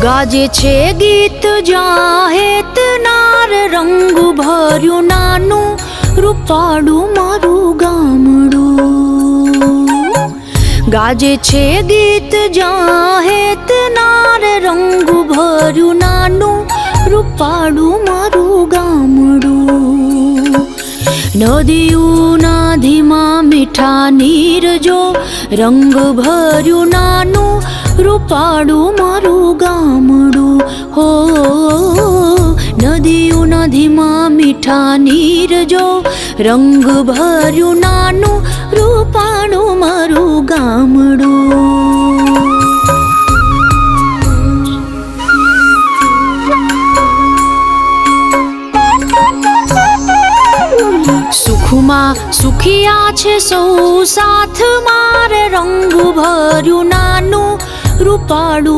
गाजे छे गीत जाहेत नार रंग भर्यु नानु रूपाळु मारू गामडू। गाजे छे गीत जाहेत नार रंग भर्यु नानु रूपाळु मारू गामडू। नदीओना धीमा मीठा नीर जो रंग भर्यु नानु रूपाळु मारू गामडू। हो नदीओना धीमा मीठा नीर जो रंग भर्यु नानु रूपाळु मारू गामडू। सुखमा सुखिया छे सौ साथ मारे रंग भर्यु नानु रूपाळु।